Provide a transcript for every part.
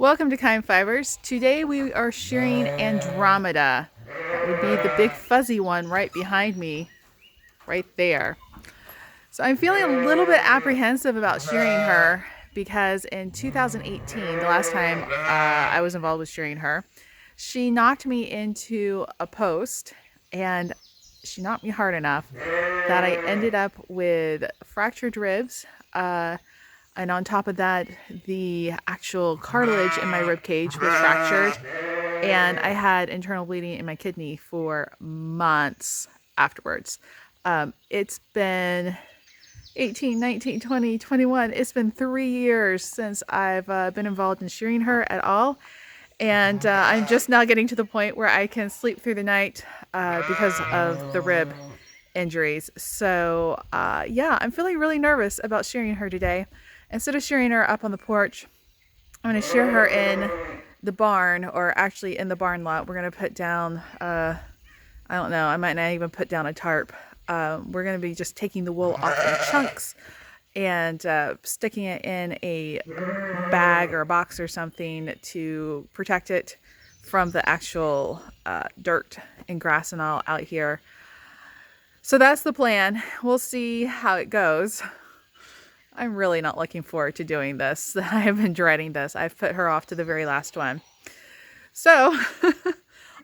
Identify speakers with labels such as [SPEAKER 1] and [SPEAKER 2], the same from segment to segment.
[SPEAKER 1] Welcome to Kind Fibers. Today we are shearing Andromeda. That would be the big fuzzy one right behind me, right there. So I'm feeling a little bit apprehensive about shearing her because in 2018, the last time I was involved with shearing her, she knocked me into a post and she knocked me hard enough that I ended up with fractured ribs. And on top of that, the actual cartilage in my rib cage was fractured, and I had internal bleeding in my kidney for months afterwards. It's been 18, 19, 20, 21. It's been 3 years since I've been involved in shearing her at all. And I'm just now getting to the point where I can sleep through the night because of the rib injuries. So yeah, I'm feeling really nervous about shearing her today. Instead of shearing her up on the porch, I'm going to shear her in the barn, or actually in the barn lot. We're going to put down, I don't know, I might not even put down a tarp. We're going to be just taking the wool off in chunks and sticking it in a bag or a box or something to protect it from the actual dirt and grass and all out here. So that's the plan. We'll see how it goes. I'm really not looking forward to doing this. I have been dreading this. I've put her off to the very last one. So,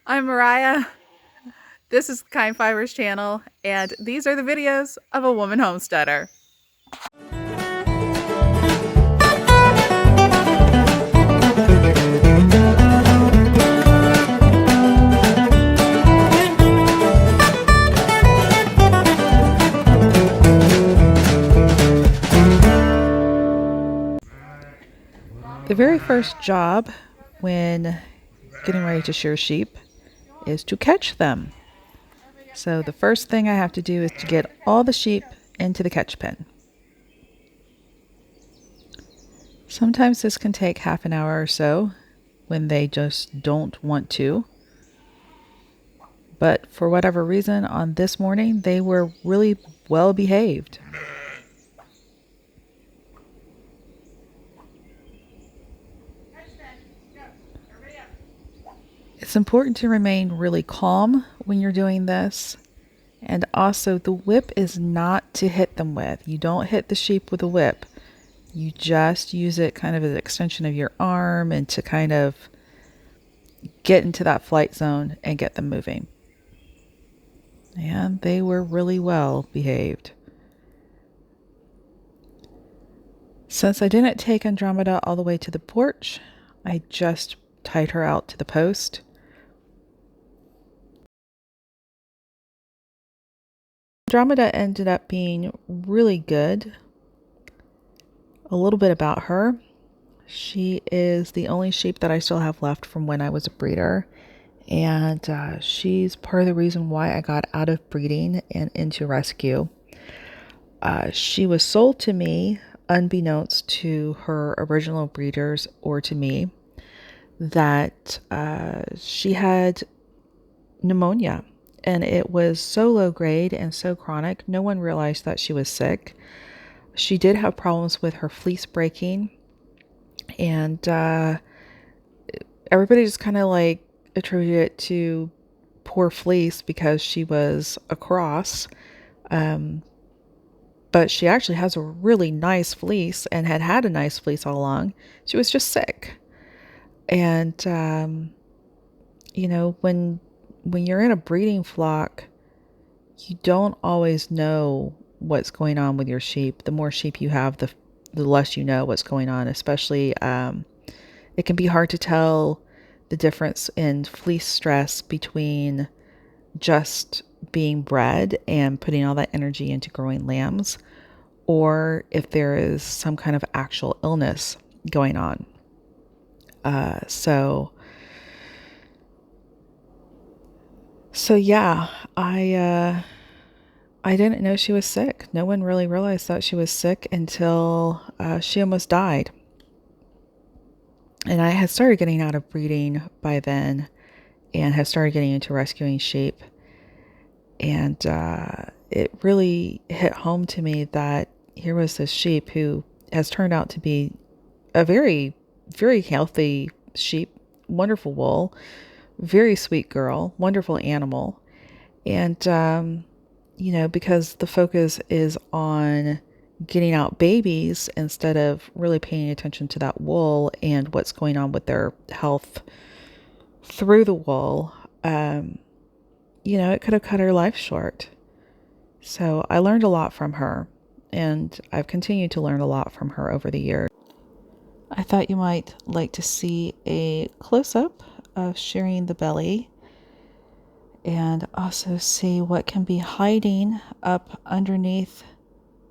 [SPEAKER 1] I'm Mariah. This is Kind Fibers channel, and these are the videos of a woman homesteader. The very first job when getting ready to shear sheep is to catch them. So the first thing I have to do is to get all the sheep into the catch pen. Sometimes this can take half an hour or so when they just don't want to. But for whatever reason, on this morning, they were really well behaved. It's important to remain really calm when you're doing this. And also, the whip is not to hit them with. You don't hit the sheep with a whip. You just use it kind of as an extension of your arm and to kind of get into that flight zone and get them moving. And they were really well behaved. Since I didn't take Andromeda all the way to the porch, I just tied her out to the post. Andromeda ended up being really good. A little bit about her. She is the only sheep that I still have left from when I was a breeder. And she's part of the reason why I got out of breeding and into rescue. She was sold to me, unbeknownst to her original breeders or to me, that she had pneumonia. And it was so low grade and so chronic, no one realized that she was sick. She did have problems with her fleece breaking. And everybody just kind of like attributed it to poor fleece because she was a cross. But she actually has a really nice fleece and had a nice fleece all along. She was just sick. And, when you're in a breeding flock, you don't always know what's going on with your sheep. The more sheep you have, the less you know what's going on. Especially, it can be hard to tell the difference in fleece stress between just being bred and putting all that energy into growing lambs, or if there is some kind of actual illness going on. So yeah, I didn't know she was sick. No one really realized that she was sick until she almost died. And I had started getting out of breeding by then and had started getting into rescuing sheep. And it really hit home to me that here was this sheep who has turned out to be a very
[SPEAKER 2] very healthy sheep, wonderful wool, very sweet girl, wonderful animal. And, because the focus is on getting out babies instead of really paying attention to that wool and what's going on with their health through the wool, it could have cut her life short. So I learned a lot from her, and I've continued to learn a lot from her over the years. I thought you might like to see a close-up of shearing the belly and also see what can be hiding up underneath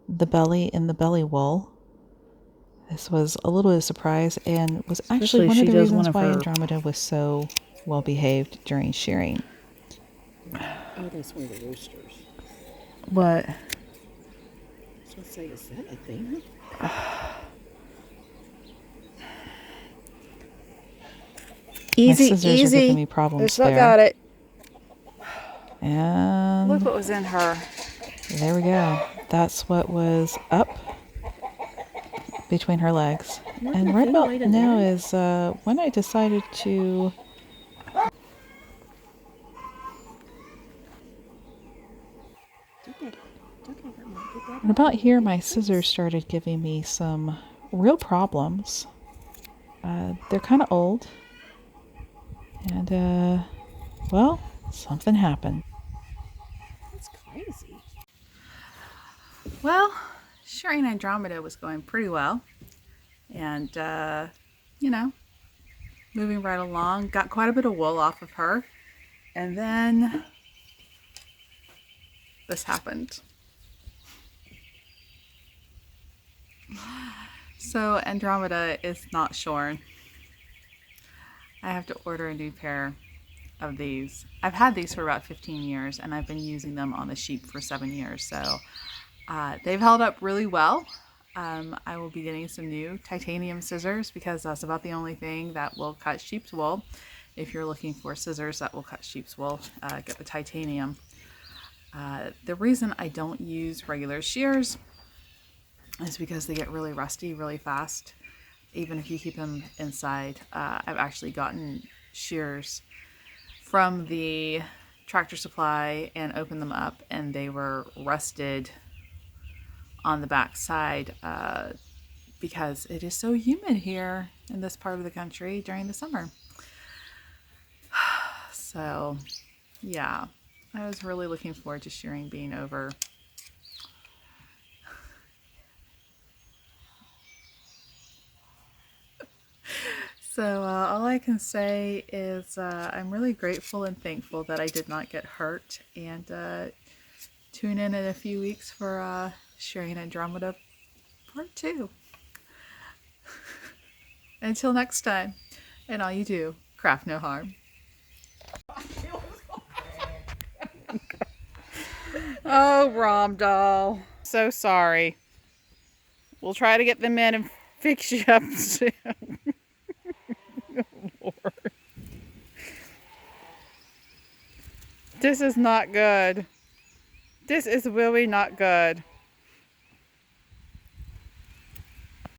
[SPEAKER 2] the belly in the belly wool. This was a little bit of a surprise and was actually one of the reasons why Andromeda was so well behaved during shearing.
[SPEAKER 3] Oh, that's one of the roosters.
[SPEAKER 2] What?
[SPEAKER 3] I was going to say, is that a thing?
[SPEAKER 1] Easy,
[SPEAKER 2] My scissors are giving me problems
[SPEAKER 1] still
[SPEAKER 2] there.
[SPEAKER 1] got it.
[SPEAKER 2] And
[SPEAKER 1] Look what was in her.
[SPEAKER 2] there we go. That's what was up between her legs. And right about now is when I decided to... And about here, my scissors started giving me some real problems. They're kind of old. And, well, something happened.
[SPEAKER 3] That's crazy.
[SPEAKER 1] Well, Shearing Andromeda was going pretty well. And, moving right along. Got quite a bit of wool off of her. And then this happened. So Andromeda is not shorn. I have to order a new pair of these. I've had these for about 15 years and I've been using them on the sheep for 7 years. So they've held up really well. I will be getting some new titanium scissors because that's about the only thing that will cut sheep's wool. If you're looking for scissors that will cut sheep's wool, get the titanium. The reason I don't use regular shears is because they get really rusty really fast, even if you keep them inside. I've actually gotten shears from the Tractor Supply and opened them up and they were rusted on the back side because it is so humid here in this part of the country during the summer. So yeah, I was really looking forward to shearing being over. So all I can say is I'm really grateful and thankful that I did not get hurt, and tune in a few weeks for Shearing Andromeda Part 2. Until next time, and all you do, craft no harm. Oh, Rom doll. So sorry. We'll try to get them in and fix you up soon. Lord. This is not good. This is really not good.